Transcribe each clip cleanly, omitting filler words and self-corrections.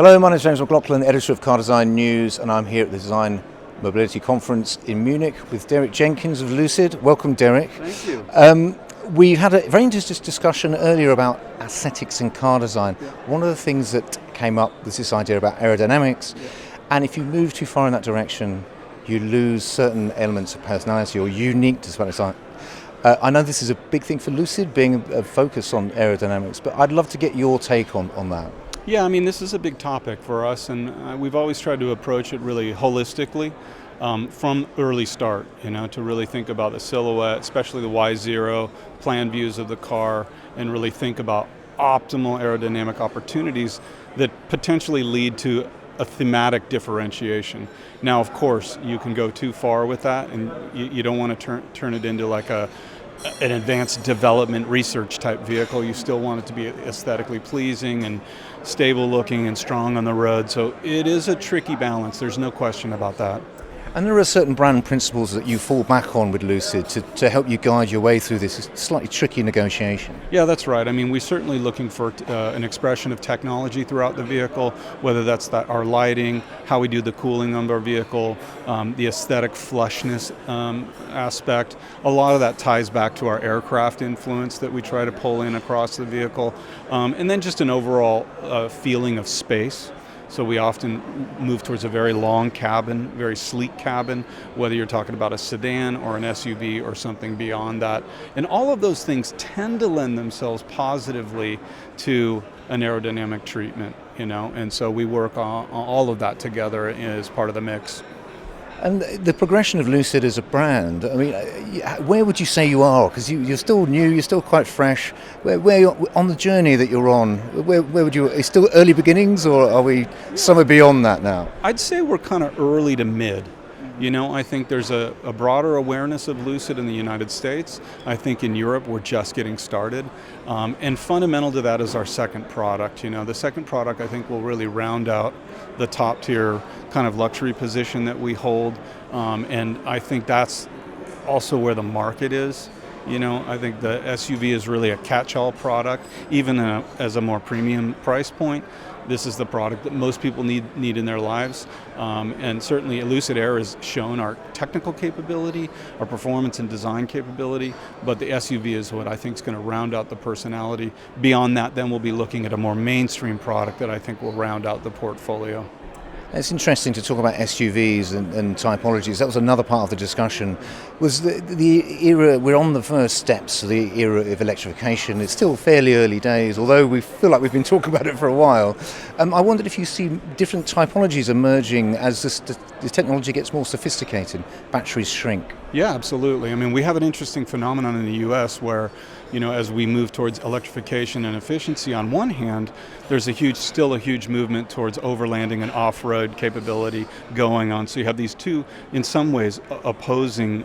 Hello, my name is James McLaughlin, editor of Car Design News, and I'm here at the Design Mobility Conference in Munich with Derek Jenkins of Lucid. Welcome, Derek. Thank you. We had a very interesting discussion earlier about aesthetics in car design. Yeah. One of the things that came up was this idea about aerodynamics, Yeah. and if you move too far in that direction, you lose certain elements of personality or uniqueness about design. I know this is a big thing for Lucid, being a focus on aerodynamics, but I'd love to get your take on that. Yeah, I mean, this is a big topic for us, and we've always tried to approach it really holistically from early start, to really think about the silhouette, especially the Y0, plan views of the car, and really think about optimal aerodynamic opportunities that potentially lead to a thematic differentiation. Now, of course, you can go too far with that, and you don't want to turn it into like an advanced development research type vehicle. You still want it to be aesthetically pleasing and stable looking and strong on the road. So it is a tricky balance, there's no question about that. And there are certain brand principles that you fall back on with Lucid to help you guide your way through this slightly tricky negotiation. Yeah, that's right. I mean, we're certainly looking for an expression of technology throughout the vehicle, whether that's our lighting, how we do the cooling of our vehicle, the aesthetic flushness aspect. A lot of that ties back to our aircraft influence that we try to pull in across the vehicle. And then just an overall feeling of space. So we often move towards a very long cabin, very sleek cabin, whether you're talking about a sedan or an SUV or something beyond that. And all of those things tend to lend themselves positively to an aerodynamic treatment, and so we work on all of that together as part of the mix. And the progression of Lucid as a brand, I mean, where would you say you are? Because you're still new, you're still quite fresh. Where on the journey that you're on, where would you, is still early beginnings, or are we somewhere beyond that now? I'd say we're kind of early to mid. I think there's a broader awareness of Lucid in the United States. I think in Europe we're just getting started. And fundamental to that is our second product. The second product I think will really round out the top tier kind of luxury position that we hold. And I think that's also where the market is. I think the SUV is really a catch-all product, even as a more premium price point. This is the product that most people need in their lives. And certainly Lucid Air has shown our technical capability, our performance and design capability, but the SUV is what I think is going to round out the personality. Beyond that, then we'll be looking at a more mainstream product that I think will round out the portfolio. It's interesting to talk about SUVs and typologies. That was another part of the discussion. Was the era, we're on the first steps of the era of electrification. It's still fairly early days, although we feel like we've been talking about it for a while. I wondered if you see different typologies emerging as the technology gets more sophisticated, batteries shrink. Yeah, absolutely. I mean, we have an interesting phenomenon in the U.S. where, as we move towards electrification and efficiency on one hand, there's still a huge movement towards overlanding and off-road capability going on. So you have these two, in some ways, opposing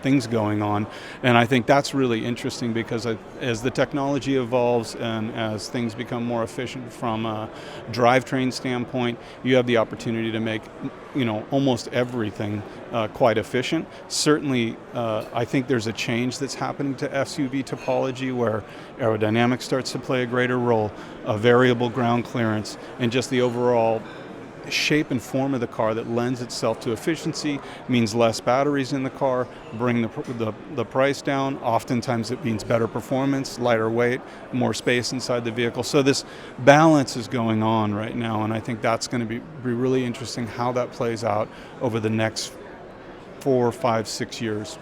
things going on. And I think that's really interesting because as the technology evolves and as things become more efficient from a drivetrain standpoint, you have the opportunity to make almost everything quite efficient. Certainly, I think there's a change that's happening to SUV topology where aerodynamics starts to play a greater role, a variable ground clearance, and just the overall shape and form of the car that lends itself to efficiency means less batteries in the car, bring the price down. Oftentimes it means better performance, lighter weight, more space inside the vehicle. So this balance is going on right now, and I think that's going to be really interesting how that plays out over the next 4, 5, 6 years.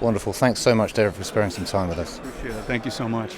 Wonderful. Thanks so much, Derek, for sparing some time with us. Appreciate it. Thank you so much.